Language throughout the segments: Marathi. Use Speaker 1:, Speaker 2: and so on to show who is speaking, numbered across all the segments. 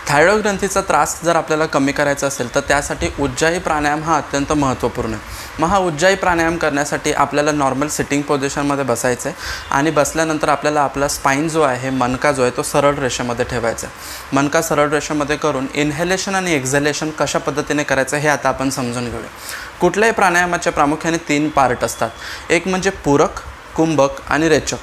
Speaker 1: थायरॉइड ग्रंथीचा त्रास जर आपल्याला कमी करायचा असेल तर त्यासाठी उज्जाई प्राणायाम हा अत्यंत महत्त्वपूर्ण आहे. मग हा उज्जाई प्राणायाम करण्यासाठी आपल्याला नॉर्मल सिटिंग पोझिशनमध्ये बसायचं आहे आणि बसल्यानंतर आपल्याला आपला स्पाईन जो आहे, मणका जो आहे, तो सरळ रेषेमध्ये ठेवायचा आहे. मणका सरळ रेषेमध्ये करून इन्हेलेशन आणि एक्झलेशन कशा पद्धतीने करायचं हे आता आपण समजून घेऊया. कुठल्याही प्राणायामाचे प्रामुख्याने 3 पार्ट असतात. एक म्हणजे पूरक, कुंभक आणि रेचक.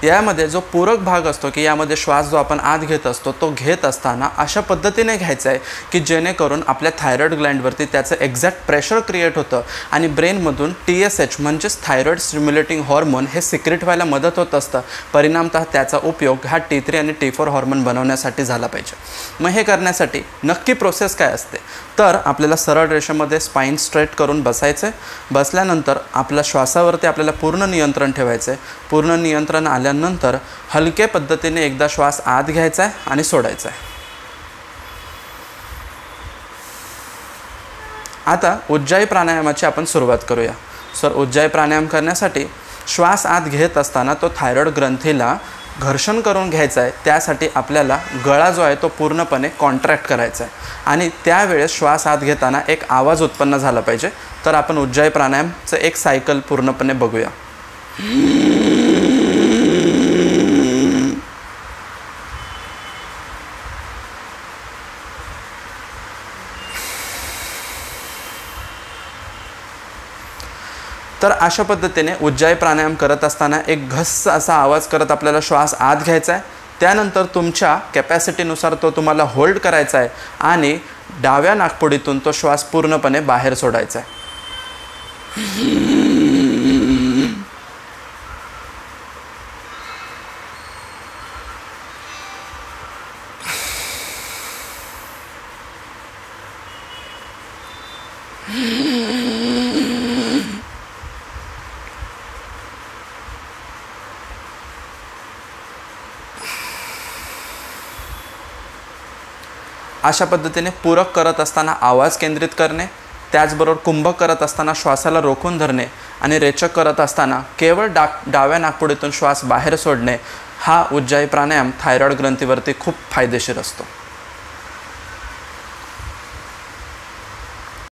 Speaker 1: यामध्ये जो पूरक भाग असतो की यामध्ये श्वास जो आपण आत घेत असतो तो घेत असताना अशा पद्धतीने घ्यायचा आहे की जेणेकरून आपल्या थायरॉइड ग्लँडवरती त्याचं एक्झॅक्ट प्रेशर क्रिएट होतं आणि ब्रेनमधून TSH म्हणजेच थायरॉइड स्टिम्युलेटिंग हॉर्मोन हे सिक्रेट व्हायला मदत होत असतं. परिणामतः त्याचा उपयोग हा T3 आणि T4 हॉर्मोन बनवण्यासाठी झाला पाहिजे. मग हे करण्यासाठी नक्की प्रोसेस काय असते तर आपल्याला सरळ रेषेमध्ये स्पाईन स्ट्रेट करून बसायचं आहे. बसल्यानंतर आपल्या श्वासावरती आपल्याला पूर्ण नियंत्रण ठेवायचं आहे. पूर्ण नियंत्रण आल्यानंतर हलक्या पद्धतीने एकदा श्वास आत घ्यायचा आहे आणि सोडायचा आहे. आता उज्जाई प्राणायामाची आपण सुरुवात करूया. उज्जाई प्राणायाम करण्यासाठी श्वास आत घेत असताना तो थायरॉइड ग्रंथीला घर्षण करून घ्यायचा आहे. त्यासाठी आपल्याला गळा जो आहे तो पूर्णपणे कॉन्ट्रॅक्ट करायचा आहे आणि त्यावेळेस श्वास आत घेताना एक आवाज उत्पन्न झाला पाहिजे. तर आपण उज्जाई प्राणायामचं एक सायकल पूर्णपणे बघूया. तर अशा पद्धतीने उज्जाई प्राणायाम करत असताना एक घस्स असा आवाज करत आपल्याला श्वास आत घ्यायचा आहे. त्यानंतर तुमच्या कॅपॅसिटीनुसार तो तुम्हाला होल्ड करायचा आहे आणि डाव्या नाकपुडीतून तो श्वास पूर्णपणे बाहेर सोडायचा आहे. अशा पद्धतीने पूरक करत असताना आवाज केंद्रित करणे, त्याचबरोबर कुंभक करत असताना श्वासाला रोखून धरणे आणि रेचक करत असताना केवळ डाव्या नाकपुडीतून श्वास बाहेर सोडणे हा उज्जाई प्राणायाम थायरॉइड ग्रंथीवरती खूप फायदेशीर असतो.